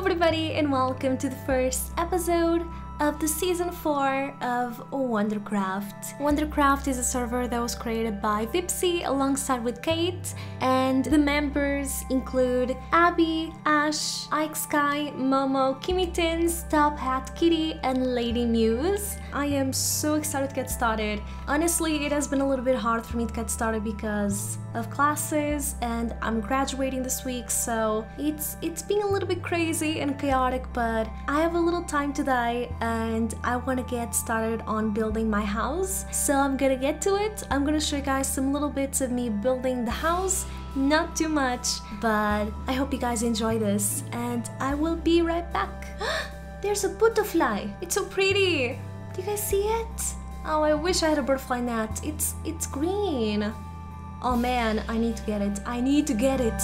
everybody and welcome to the first episode of the season 4 of Wondercraft. Wondercraft is a server that was created by Vipsie alongside with Kate, and the members include Abby, Ash, Ike Sky, Momo, Kimmy Tins, Top Hat Kitty, and Lady Muse. I am so excited to get started. Honestly, it has been a little bit hard for me to get started because of classes, and I'm graduating this week, so it's been a little bit crazy and chaotic, but I have a little time today and I want to get started on building my house. So I'm gonna get to it. I'm gonna show you guys some little bits of me building the house. Not too much, but I hope you guys enjoy this and I will be right back. There's a butterfly. It's so pretty. Do you guys see it? Oh, I wish I had a butterfly net. It's green. Oh man, I need to get it. I need to get it.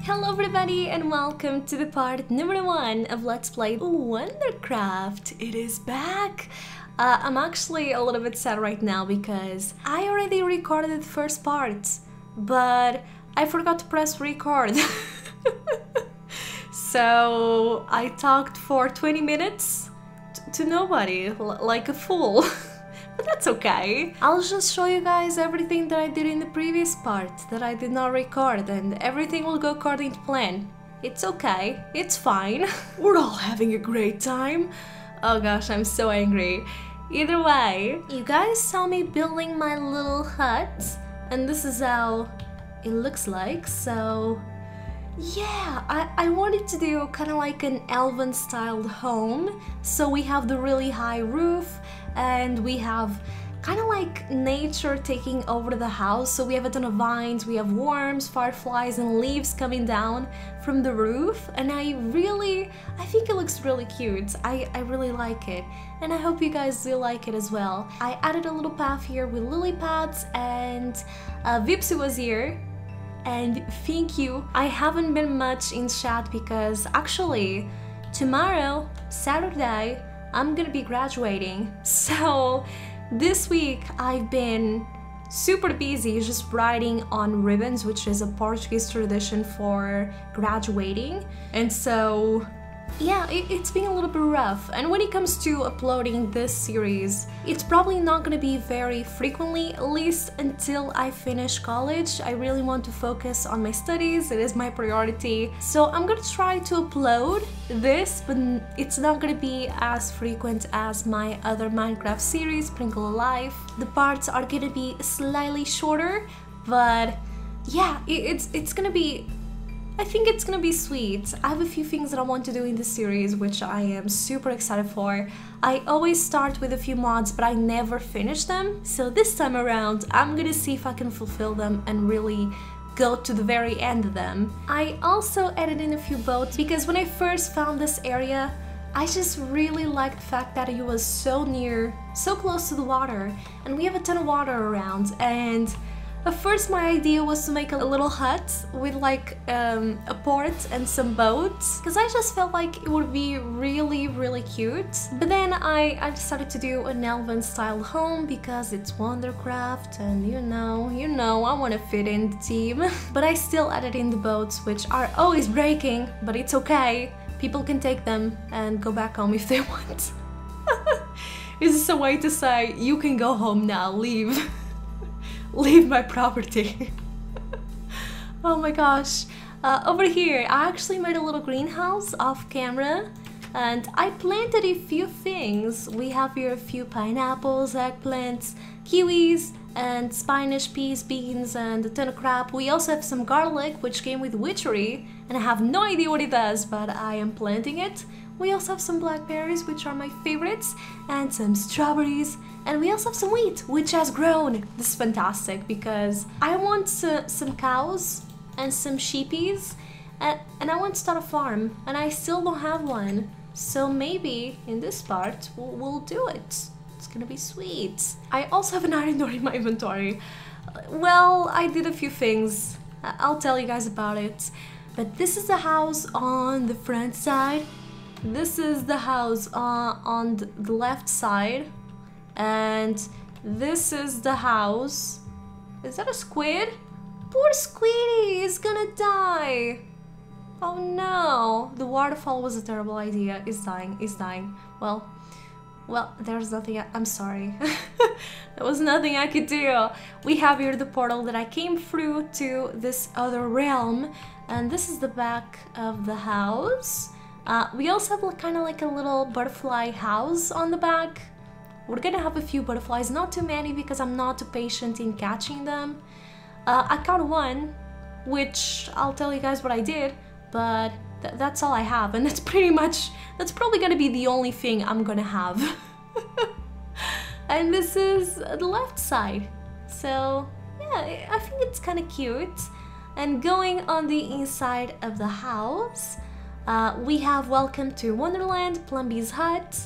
Hello everybody and welcome to the part number 1 of Let's Play Wondercraft. It is back! I'm actually a little bit sad right now because I already recorded the first part, but I forgot to press record. So I talked for 20 minutes to nobody, like a fool. But that's okay. I'll just show you guys everything that I did in the previous part that I did not record, and everything will go according to plan. It's okay. It's fine. We're all having a great time. Oh gosh, I'm so angry. Either way, you guys saw me building my little hut, and this is how it looks like, so yeah, I wanted to do kind of like an elven styled home. So we have the really high roof and we have kind of like nature taking over the house. So we have a ton of vines, we have worms, fireflies and leaves coming down from the roof, and I think it looks really cute. I really like it, and I hope you guys do like it as well. I added a little path here with lily pads, and Vipsie was here. And thank you. I haven't been much in chat because actually tomorrow, Saturday, I'm gonna be graduating. So this week I've been super busy just writing on ribbons, which is a Portuguese tradition for graduating. And so yeah, it's been a little bit rough, and when it comes to uploading this series, it's probably not going to be very frequently, at least until I finish college. I really want to focus on my studies, it is my priority, so I'm going to try to upload this, but it's not going to be as frequent as my other Minecraft series, Sprinkle Alive. The parts are going to be slightly shorter, but yeah, it's going to be, I think it's gonna be sweet. I have a few things that I want to do in this series, which I am super excited for. I always start with a few mods, but I never finish them. So this time around, I'm gonna see if I can fulfill them and really go to the very end of them. I also added in a few boats because when I first found this area, I just really liked the fact that it was so near, so close to the water, and we have a ton of water around, and At first my idea was to make a little hut with like a port and some boats, because I just felt like it would be really cute. But then I decided to do an Elven style home because it's Wondercraft and you know, I want to fit in the team. But I still added in the boats, which are always breaking, but it's okay. People can take them and go back home if they want. This is a way to say, you can go home now, leave. Leave my property. Oh my gosh. Over here, I actually made a little greenhouse off camera and I planted a few things. We have here a few pineapples, eggplants, kiwis, and spinach, peas, beans, and a ton of crap. We also have some garlic, which came with witchery, and I have no idea what it does, but I am planting it. We also have some blackberries, which are my favorites, and some strawberries, and we also have some wheat, which has grown. This is fantastic because I want some cows and some sheepies, and I want to start a farm, and I still don't have one. So maybe in this part we'll do it. It's gonna be sweet. I also have an iron door in my inventory. Well, I did a few things. I'll tell you guys about it. But this is the house on the front side. This is the house on the left side, and this is the house. Is that a squid? Poor squiddy, he's gonna die. Oh no, the waterfall was a terrible idea. He's dying. Well, there's nothing. I'm sorry. There was nothing I could do. We have here the portal that I came through to this other realm, and this is the back of the house. We also have kind of like a little butterfly house on the back. We're gonna have a few butterflies, not too many because I'm not too patient in catching them. I caught one, which I'll tell you guys what I did, but that's all I have, and that's probably gonna be the only thing I'm gonna have. And this is the left side, so yeah, I think it's kind of cute. And going on the inside of the house, we have Welcome to Wonderland, Plumby's hut,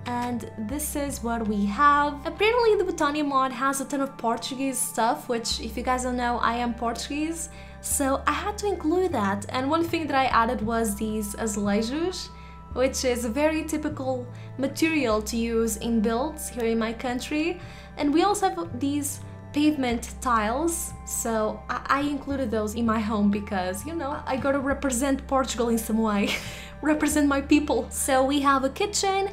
and this is what we have. Apparently the Botania mod has a ton of Portuguese stuff, which if you guys don't know, I am Portuguese, so I had to include that. And one thing that I added was these azulejos, which is a very typical material to use in builds here in my country. And we also have these pavement tiles, so I included those in my home because, you know, I gotta represent Portugal in some way, represent my people. So we have a kitchen,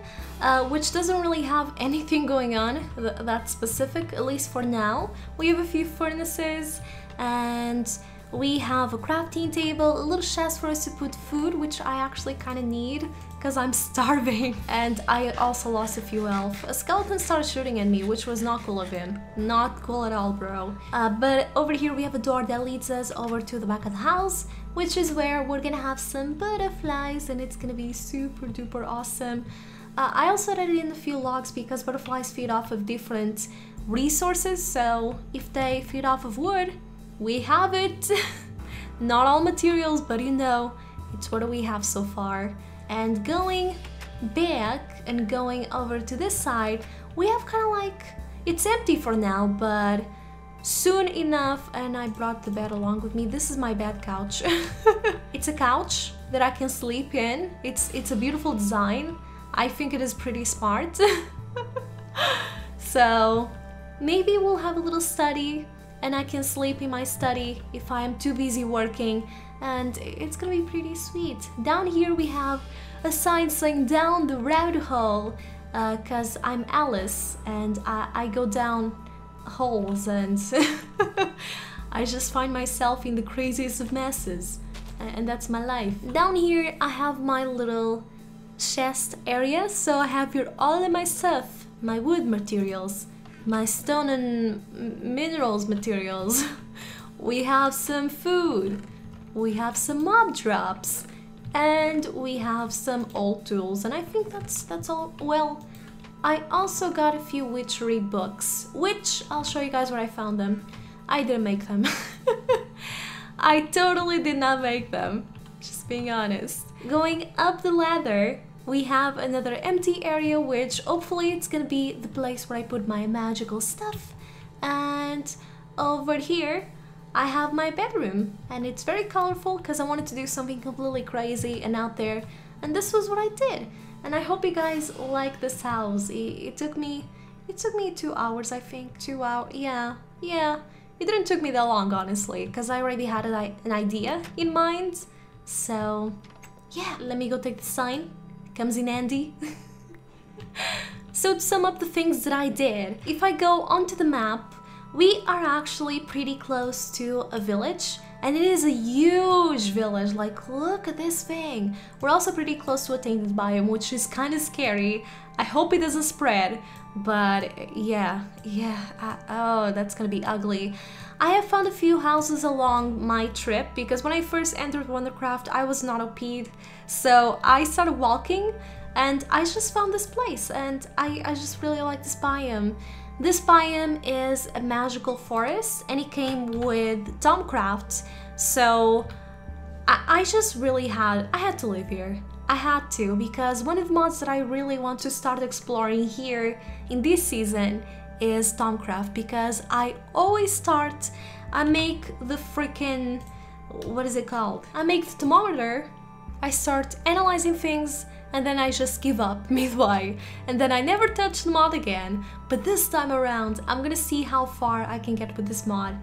which doesn't really have anything going on that's specific, at least for now. We have a few furnaces, and we have a crafting table, a little chest for us to put food, which I actually kind of need because I'm starving. And I also lost a few health. A skeleton started shooting at me, which was not cool of him. Not cool at all, bro. But over here we have a door that leads us over to the back of the house, which is where we're gonna have some butterflies, and it's gonna be super duper awesome. I also added in a few logs because butterflies feed off of different resources, so if they feed off of wood, we have it. Not all materials, but you know, it's what we have so far. And going back and going over to this side, we have kind of like, it's empty for now, but soon enough, and I brought the bed along with me. This is my bed couch. It's a couch that I can sleep in. It's a beautiful design. I think it is pretty smart. So maybe we'll have a little study, and I can sleep in my study if I am too busy working, and it's gonna be pretty sweet. Down here we have a sign saying down the rabbit hole, cause I'm Alice and I go down holes, and I just find myself in the craziest of messes, and that's my life. Down here I have my little chest area, so I have here all of my stuff, my wood materials, my stone and minerals materials. We have some food, we have some mob drops, and we have some old tools, and I think that's all. Well, I also got a few witchery books, which I'll show you guys where I found them. I didn't make them. I totally did not make them, just being honest. Going up the ladder, we have another empty area, which hopefully it's gonna be the place where I put my magical stuff. And over here I have my bedroom, and it's very colorful because I wanted to do something completely crazy and out there, and this was what I did. And I hope you guys like this house. It took me 2 hours, I think. 2 hours, yeah. It didn't took me that long, honestly, because I already had an idea in mind. So yeah, let me go take the sign. It comes in handy. So to sum up the things that I did, if I go onto the map, we are actually pretty close to a village, and it is a huge village. Like, look at this thing. We're also pretty close to a tainted biome, which is kind of scary. I hope it doesn't spread, but yeah, oh, that's gonna be ugly. I have found a few houses along my trip, because when I first entered Wondercraft, I was not OP'd, so I started walking, and I just found this place, and I just really like this biome. This biome is a magical forest, and it came with Thaumcraft, so I just really had to live here. I had to, because one of the mods that I really want to start exploring here in this season is Thaumcraft, because I always I make the freaking, what is it called? I make the thermometer, I start analyzing things, and then I just give up midway, and then I never touch the mod again. But this time around, I'm gonna see how far I can get with this mod.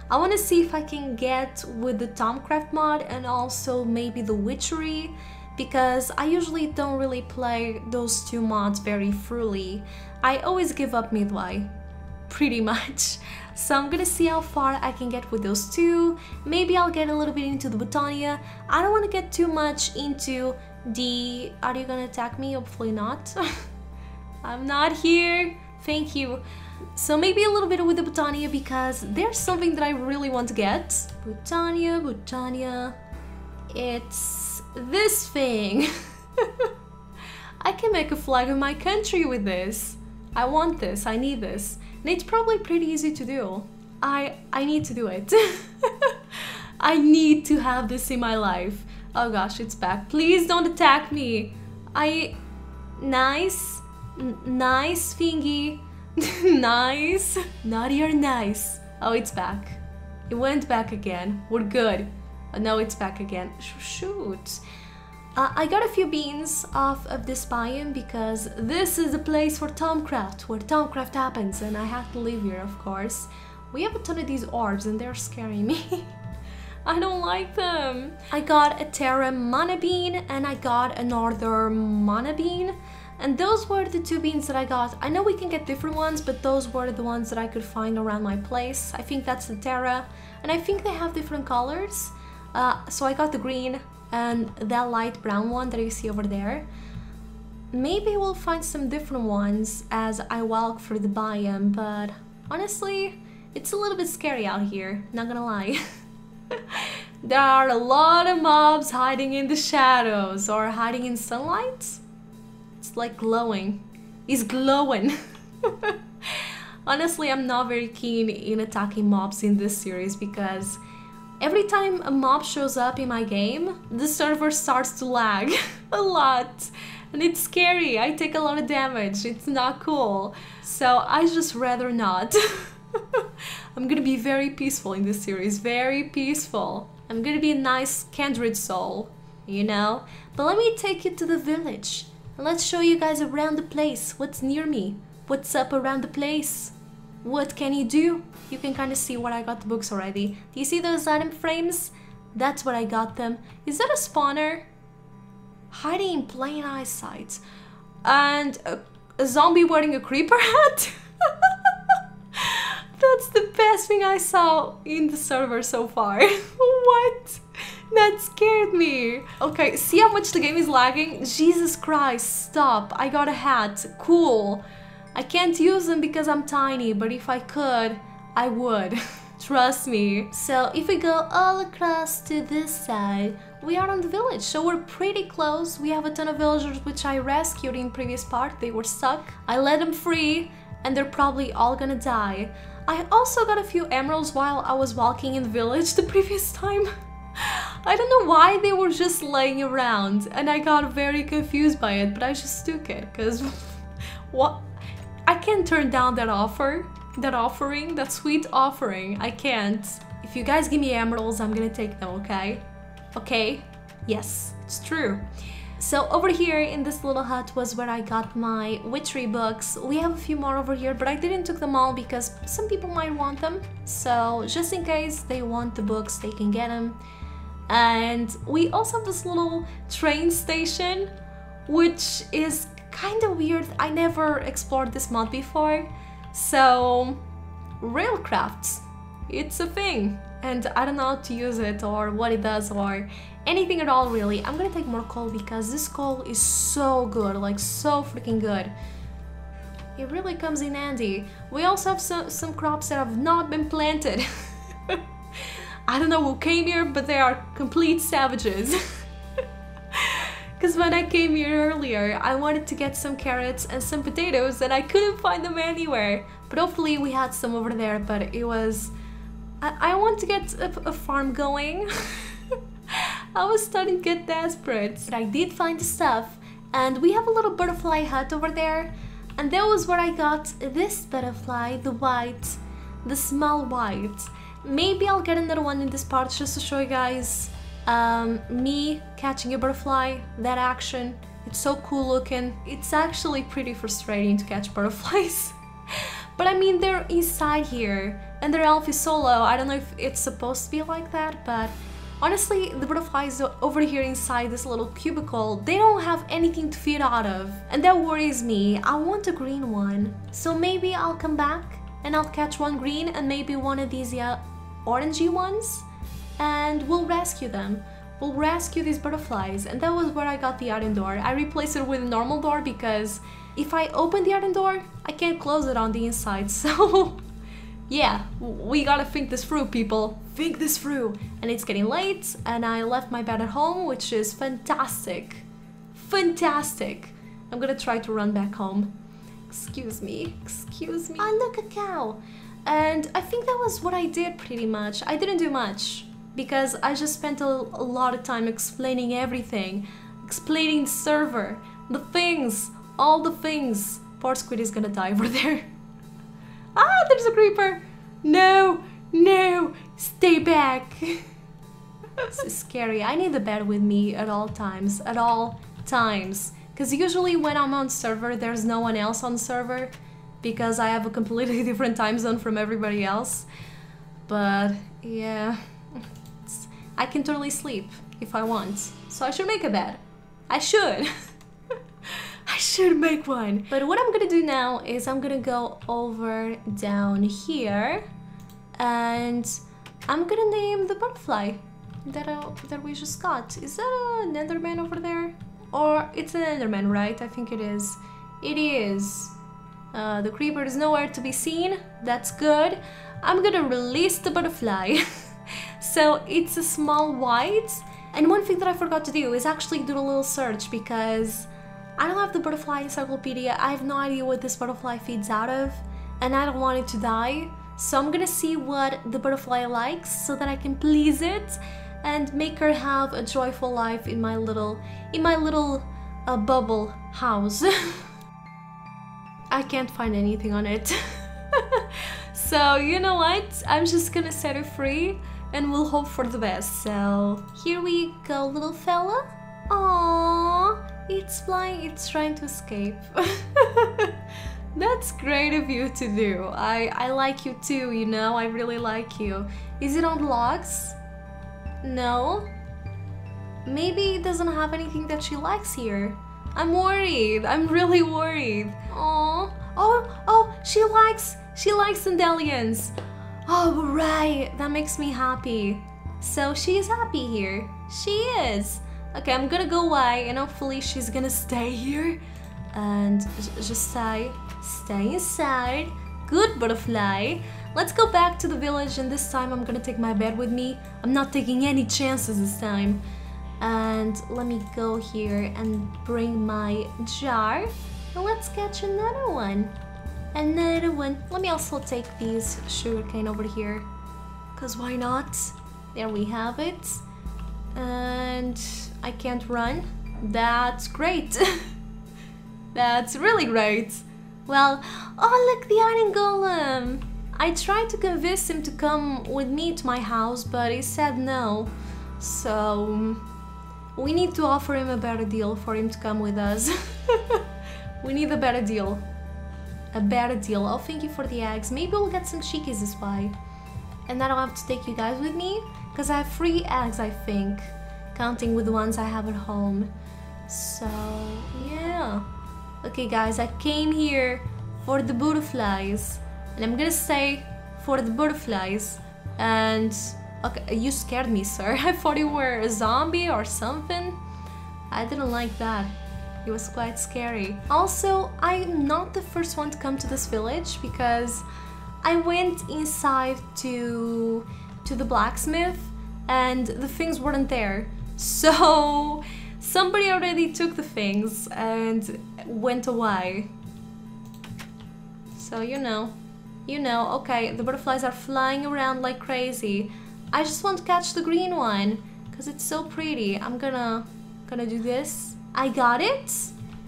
I want to see if I can get with the Thaumcraft mod and also maybe the witchery, because I usually don't really play those two mods very freely. I always give up midway, pretty much. So I'm gonna see how far I can get with those two. Maybe I'll get a little bit into the Botania. I don't want to get too much into the... Are you gonna attack me? Hopefully not. I'm not here. Thank you. So maybe a little bit with the Botania, because there's something that I really want to get. Botania. It's this thing. I can make a flag of my country with this. I want this. I need this. And it's probably pretty easy to do. I need to do it. I need to have this in my life. Oh gosh, it's back. Please don't attack me. Nice thingy. Nice. Naughty or nice. Oh, it's back. It went back again. We're good. Oh, no, it's back again. Shoot. I got a few beans off of this biome, because this is the place for Thaumcraft, where Thaumcraft happens, and I have to live here, of course. We have a ton of these orbs, and they're scaring me. I don't like them. I got a Terra mana bean, and I got a Northern mana bean, and those were the two beans that I got. I know we can get different ones, but those were the ones that I could find around my place. I think that's the Terra, and I think they have different colors. So I got the green and that light brown one that you see over there. Maybe we'll find some different ones as I walk through the biome, but honestly, it's a little bit scary out here, not gonna lie. There are a lot of mobs hiding in the shadows or hiding in sunlight. It's like glowing. It's glowing. Honestly, I'm not very keen in attacking mobs in this series, because every time a mob shows up in my game, the server starts to lag a lot. And it's scary. I take a lot of damage. It's not cool. So I just rather not. I'm gonna be very peaceful in this series. Very peaceful. I'm gonna be a nice kindred soul, you know? But let me take you to the village. And let's show you guys around the place. What's near me? What's up around the place? What can you do? You can kind of see what I got the books already. Do you see those item frames? That's what I got them. Is that a spawner? Hiding in plain eyesight. And a zombie wearing a creeper hat? That's the best thing I saw in the server so far. What? That scared me. Okay, see how much the game is lagging? Jesus Christ, stop. I got a hat. Cool. I can't use them because I'm tiny, but if I could, I would. Trust me. So if we go all across to this side, we are on the village, so we're pretty close. We have a ton of villagers which I rescued in previous part. They were stuck. I let them free, and they're probably all gonna die. I also got a few emeralds while I was walking in the village the previous time. I don't know why they were just laying around, and I got very confused by it, but I just took it, because what? I can't turn down that offer. that offering, that sweet offering. I can't. If you guys give me emeralds, I'm gonna take them, okay? Okay? Yes, it's true. So over here in this little hut was where I got my witchery books. We have a few more over here, but I didn't took them all because some people might want them. So just in case they want the books, they can get them. And we also have this little train station, which is kind of weird. I never explored this mod before. So railcraft, it's a thing. And I don't know how to use it or what it does or anything at all really. I'm gonna take more coal because this coal is so good, like so freaking good. It really comes in handy. We also have some crops that have not been planted. I don't know who came here, but they are complete savages. Because when I came here earlier, I wanted to get some carrots and some potatoes and I couldn't find them anywhere. But hopefully we had some over there, but it was... I want to get a farm going. I was starting to get desperate. But I did find the stuff. And we have a little butterfly hut over there. And that was where I got this butterfly, the white, the small white. Maybe I'll get another one in this part just to show you guys me catching a butterfly, that action. It's so cool looking. It's actually pretty frustrating to catch butterflies. But I mean, they're inside here and their health is so low. I don't know if it's supposed to be like that, but honestly, the butterflies over here inside this little cubicle, they don't have anything to feed out of. And that worries me. I want a green one. So maybe I'll come back and I'll catch one green and maybe one of these orangey ones. And we'll rescue them. We'll rescue these butterflies. And that was where I got the iron door. I replaced it with a normal door because if I open the iron door, I can't close it on the inside. So yeah, we gotta think this through, people. Think this through. And it's getting late and I left my bed at home, which is fantastic. Fantastic. I'm gonna try to run back home. Excuse me, excuse me. Oh, look, a cow. And I think that was what I did pretty much. I didn't do much because I just spent a lot of time explaining everything. Explaining the server, the things, all the things. Poor squid is gonna die over there. Ah, there's a creeper. No, no, stay back. This is scary. I need a bed with me at all times, at all times. Because usually when I'm on server, there's no one else on server because I have a completely different time zone from everybody else. But yeah, I can totally sleep if I want. So I should make a bed. I should. I should make one. But what I'm gonna do now is I'm gonna go over down here and I'm gonna name the butterfly that we just got. Is that an Enderman over there? Or it's an Enderman, right? I think it is. It is. The creeper is nowhere to be seen. That's good. I'm gonna release the butterfly. So it's a small white. And one thing that I forgot to do is actually do a little search because I don't have the butterfly encyclopedia. I have no idea what this butterfly feeds out of. And I don't want it to die. So I'm gonna see what the butterfly likes so that I can please it and make her have a joyful life in my little bubble house. I can't find anything on it. So you know what? I'm just gonna set her free and we'll hope for the best. So here we go, little fella. Aww, it's flying, it's trying to escape. That's great of you to do. I like you too, you know, I really like you. Is it on logs? No? Maybe it doesn't have anything that she likes here. I'm worried. I'm really worried. Aww. Oh, she likes dandelions. Oh, right. That makes me happy. So she is happy here. She is. Okay, I'm gonna go away and hopefully she's gonna stay here. And just stay inside. Good butterfly. Let's go back to the village and this time I'm gonna take my bed with me. I'm not taking any chances this time. And let me go here and bring my jar. And let's catch another one. Another one. Let me also take these sugarcane over here. Cause why not? There we have it. And I can't run. That's great. That's really great. Well, oh look, the iron golem! I tried to convince him to come with me to my house, but he said no. So we need to offer him a better deal for him to come with us. We need a better deal. A better deal. Oh, thank you for the eggs. Maybe we'll get some chickies this way. And I don't have to take you guys with me, because I have 3 eggs, I think, counting with the ones I have at home. So, yeah. Okay, guys, I came here for the butterflies. And I'm gonna say for the butterflies. And, okay, you scared me, sir. I thought you were a zombie or something. I didn't like that. It was quite scary. Also, I'm not the first one to come to this village, because I went inside to the blacksmith and the things weren't there. So somebody already took the things and went away. So you know, okay, the butterflies are flying around like crazy. I just want to catch the green one because it's so pretty. I'm gonna do this. I got it.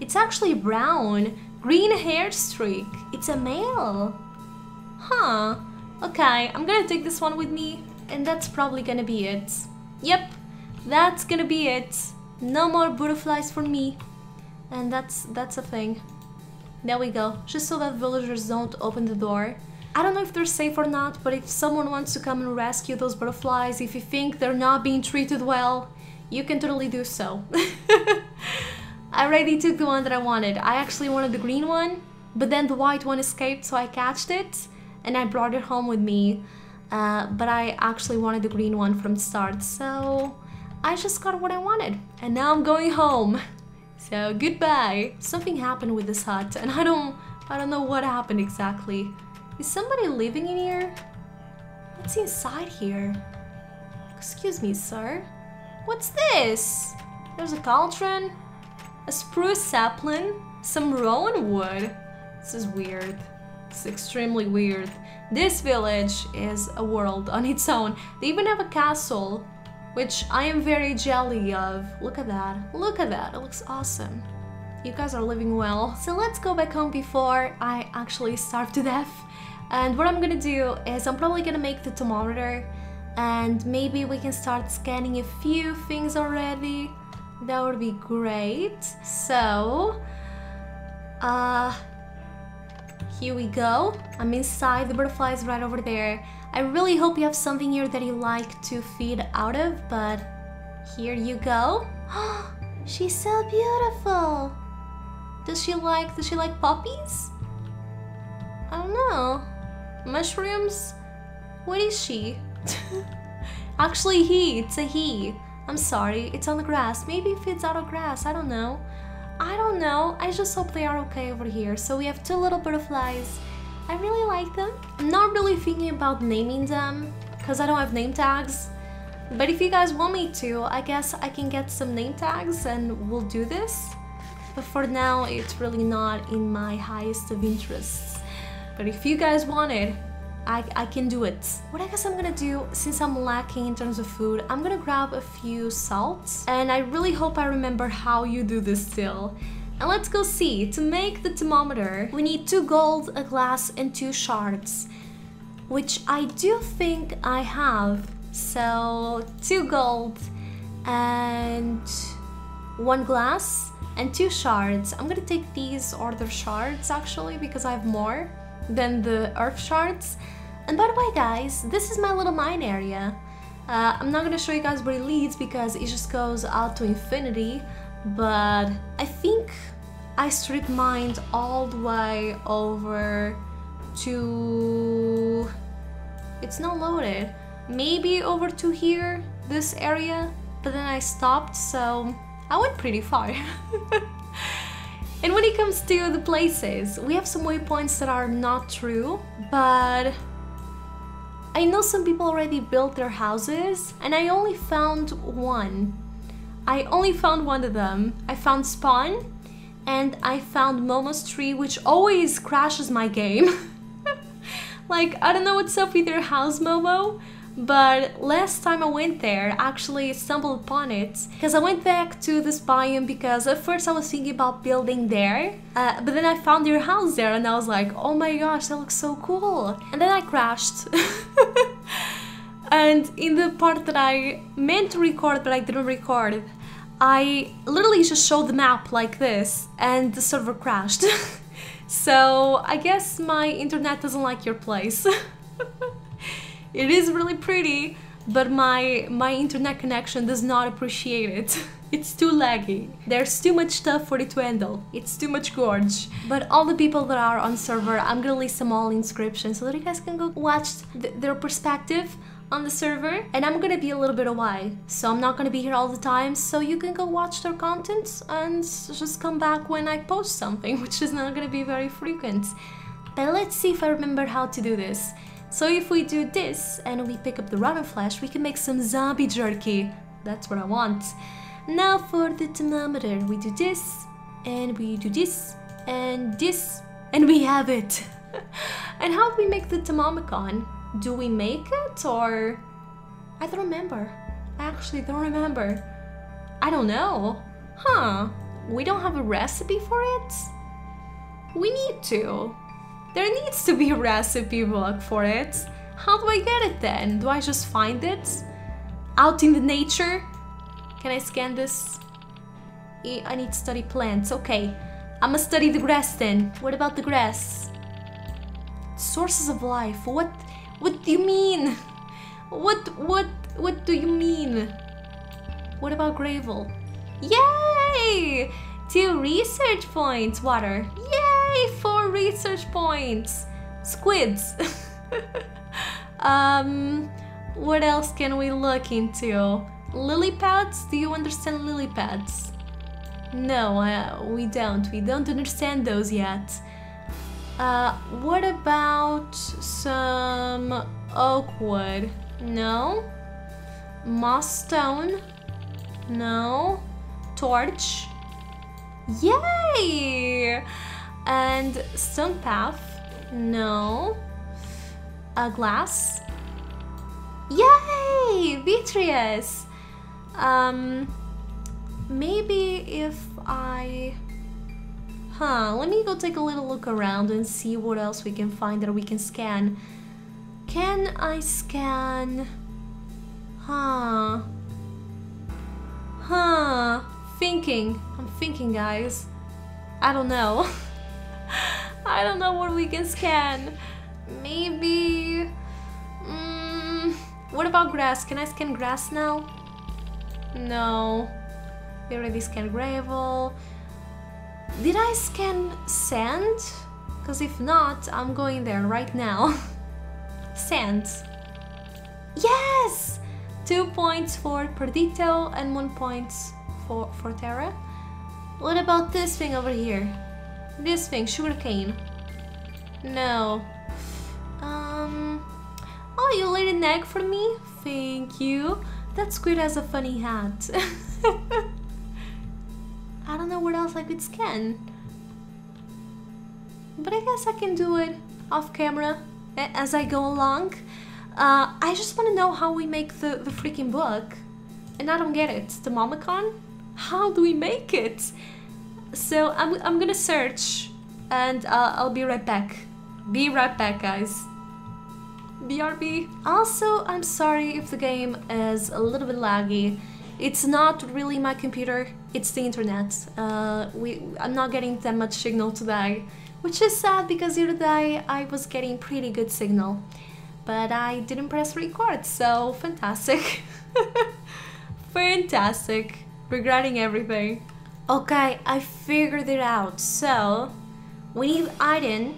It's actually brown. Green hair streak. It's a male. Huh. Okay, I'm gonna take this one with me. And that's probably gonna be it. Yep, that's gonna be it. No more butterflies for me. And that's a thing. There we go. Just so that villagers don't open the door. I don't know if they're safe or not, but if someone wants to come and rescue those butterflies, if you think they're not being treated well, you can totally do so. I already took the one that I wanted. I actually wanted the green one, but then the white one escaped, so I catched it and I brought it home with me. But I actually wanted the green one from the start, so I just got what I wanted. And now I'm going home. So goodbye. Something happened with this hut, and I don't know what happened exactly. Is somebody living in here? What's inside here? Excuse me, sir. What's this? There's a cauldron, a spruce sapling, some rowan wood. This is weird. It's extremely weird. This village is a world on its own. They even have a castle, which I am very jelly of. Look at that. Look at that. It looks awesome. You guys are living well. So let's go back home before I actually starve to death. And what I'm gonna do is I'm probably gonna make the thermometer, and maybe we can start scanning a few things already. That would be great. So, here we go. I'm inside. The butterfly is right over there. I really hope you have something here that you like to feed out of, but here you go. She's so beautiful. Does she like puppies? I don't know. Mushrooms? What is she? Actually, it's a he. I'm sorry, it's on the grass. Maybe it feeds out of grass, I don't know. I just hope they are okay over here. So we have 2 little butterflies. I really like them. I'm not really thinking about naming them because I don't have name tags. But if you guys want me to, I guess I can get some name tags and we'll do this. But for now, it's really not in my highest of interests. But if you guys want it, I can do it. What I guess I'm gonna do, since I'm lacking in terms of food, I'm gonna grab a few salts. And I really hope I remember how you do this still. And let's go see. To make the thermometer, we need 2 gold, a glass, and 2 shards, which I do think I have. So 2 gold and 1 glass and 2 shards. I'm gonna take these order shards actually because I have more than the earth shards. And by the way guys, this is my little mine area. I'm not gonna show you guys where it leads because it just goes out to infinity, but I think I strip mined all the way over to... it's not loaded. Maybe over to here, this area, but then I stopped, so I went pretty far. And when it comes to the places, we have some waypoints that are not true, but I know some people already built their houses, and I only found one. I only found one of them. I found Spawn, and I found Momo's tree, which always crashes my game. Like, I don't know what's up with your house, Momo, But last time I went there, I actually stumbled upon it because I went back to this biome because at first I was thinking about building there, but then I found your house there and I was like, oh my gosh, that looks so cool. And then I crashed. And in the part that I meant to record but I didn't record, I literally just showed the map like this and the server crashed. So I guess my internet doesn't like your place. It is really pretty, but my internet connection does not appreciate it. It's too laggy. There's too much stuff for it to handle. It's too much gorge. But all the people that are on server, I'm gonna list them all in description so that you guys can go watch their perspective on the server. And I'm gonna be a little bit away, so I'm not gonna be here all the time, so you can go watch their content and just come back when I post something, which is not gonna be very frequent. But let's see if I remember how to do this. So if we do this and we pick up the rotten flesh, we can make some zombie jerky. That's what I want. Now for the thermometer, we do this, and we do this, and we have it. And how do we make the thermomicon? Do we make it, or... I don't remember. I actually don't remember. I don't know. Huh. We don't have a recipe for it? We need to. There needs to be a recipe book for it. How do I get it then? Do I just find it? Out in the nature? Can I scan this? I need to study plants. Okay. I'ma study the grass then. What about the grass? Sources of life. What do you mean? What do you mean? What about gravel? Yay! 2 research points. Water. Yay! 4 research points. Squids. What else can we look into? Lily pads? Do you understand lily pads? No, we don't. We don't understand those yet. What about some oak wood? No. Moss stone? No. Torch? Yay! And stone path? No. A glass? Yay! Vitreous! Maybe if I... let me go take a little look around and see what else we can find that we can scan. Can I scan... I'm thinking, guys. I don't know. I don't know what we can scan. Maybe... what about grass? Can I scan grass now? No. We already scanned gravel. Did I scan sand? Because if not, I'm going there right now. Sand. Yes! 2 points for Perdito and 1 point for Terra. What about this thing over here? This thing, sugarcane. No. Oh, you laid an egg for me? Thank you. That squid has a funny hat. I don't know what else I could scan. But I guess I can do it off camera as I go along. I just want to know how we make the freaking book. And I don't get it. The Momicon? How do we make it? So I'm gonna search and I'll be right back. Be right back, guys. BRB. Also, I'm sorry if the game is a little bit laggy. It's not really my computer, it's the internet. I'm not getting that much signal today, which is sad because the other day I was getting pretty good signal. But I didn't press record, so fantastic. Fantastic. Regretting everything. Okay, I figured it out. So, we need iron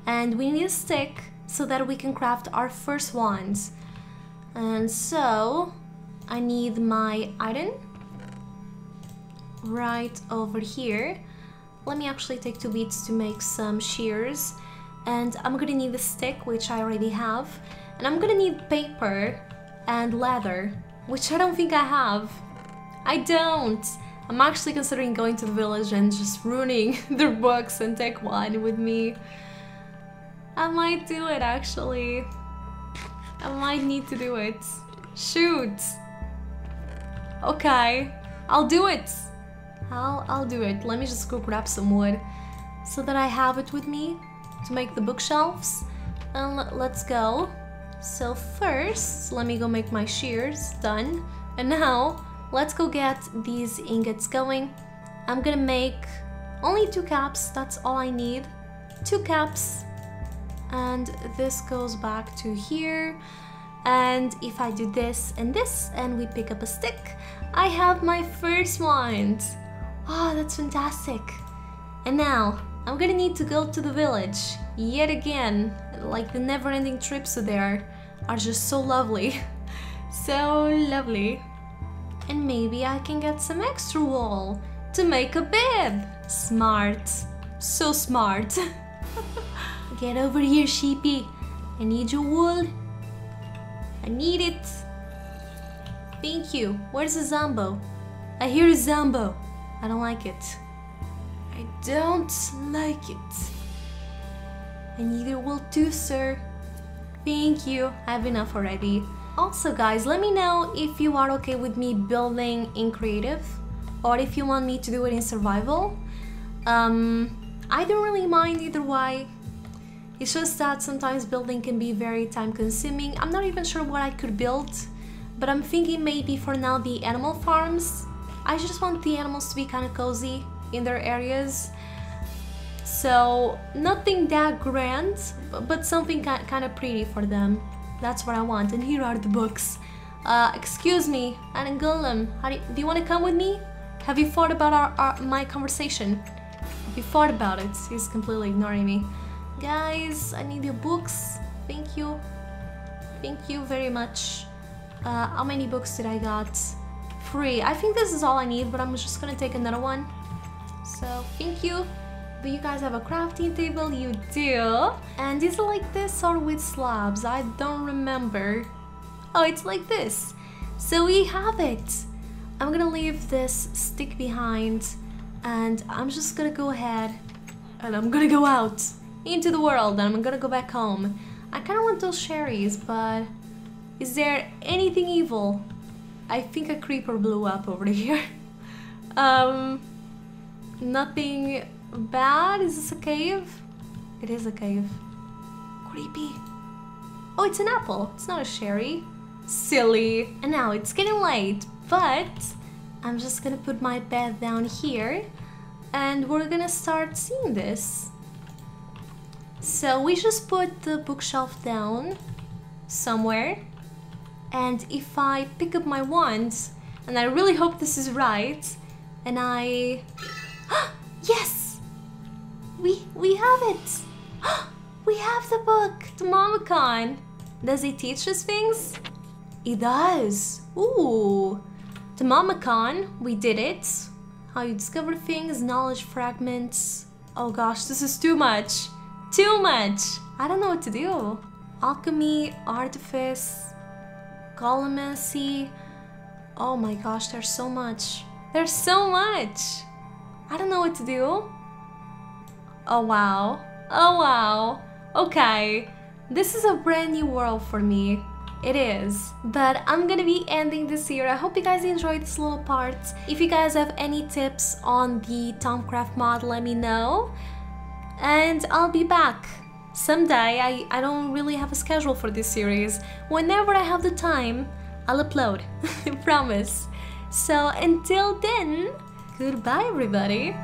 and we need a stick so that we can craft our first wands. And so, I need my iron right over here. Let me actually take 2 beads to make some shears. And I'm gonna need a stick, which I already have. And I'm gonna need paper and leather, which I don't think I have. I don't! I'm actually considering going to the village and just ruining their books and take one with me. I might do it, actually. I might need to do it. Shoot. Okay, I'll do it. I'll do it. Let me just go grab some wood so that I have it with me to make the bookshelves. And let's go. So first, let me go make my shears. Done. And now, let's go get these ingots going. I'm gonna make only 2 caps. That's all I need. 2 caps. And this goes back to here. And if I do this and we pick up a stick, I have my first wand. Oh, that's fantastic. And now, I'm gonna need to go to the village yet again. Like the never-ending trips there are just so lovely. So lovely. And maybe I can get some extra wool to make a bed. Smart. So smart. Get over here, sheepy. I need your wool. I need it. Thank you. Where's the Zombo? I hear a Zombo. I don't like it. I don't like it. And neither will too, sir. Thank you. I have enough already. Also, guys, let me know if you are okay with me building in creative or if you want me to do it in survival. I don't really mind either way. It's just that sometimes building can be very time consuming. I'm not even sure what I could build, but I'm thinking maybe for now the animal farms. I just want the animals to be kind of cozy in their areas. So nothing that grand, but something kind of pretty for them. That's what I want. And here are the books. Excuse me, Anangulum, do you want to come with me? Have you thought about my conversation? Have you thought about it? He's completely ignoring me. Guys, I need your books. Thank you. Thank you very much. How many books did I got? 3. I think this is all I need, but I'm just gonna take another one. So, thank you. Do you guys have a crafting table? You do. And is it like this or with slabs? I don't remember. Oh, it's like this. So we have it. I'm gonna leave this stick behind and I'm just gonna go ahead and I'm gonna go out into the world and I'm gonna go back home. I kind of want those cherries, but is there anything evil? I think a creeper blew up over here. Nothing bad? Is this a cave? It is a cave. Creepy. Oh, it's an apple. It's not a cherry. Silly. And now it's getting late, but I'm just gonna put my bed down here and we're gonna start seeing this. So we just put the bookshelf down somewhere, and if I pick up my wand, and I really hope this is right, and I... Yes! We have it! We have the book, the Mamacon. Does it teach us things? It does. Ooh. The Mamacon, we did it. How you discover things, knowledge fragments. Oh gosh, this is too much. Too much. I don't know what to do. Alchemy, artifice, colomancy. Oh my gosh, there's so much. There's so much. I don't know what to do. Oh wow. Oh wow. Okay. This is a brand new world for me. It is. But I'm gonna be ending this here. I hope you guys enjoyed this little part. If you guys have any tips on the Thaumcraft mod, let me know. And I'll be back someday. I don't really have a schedule for this series. Whenever I have the time, I'll upload. I promise. So until then, goodbye everybody.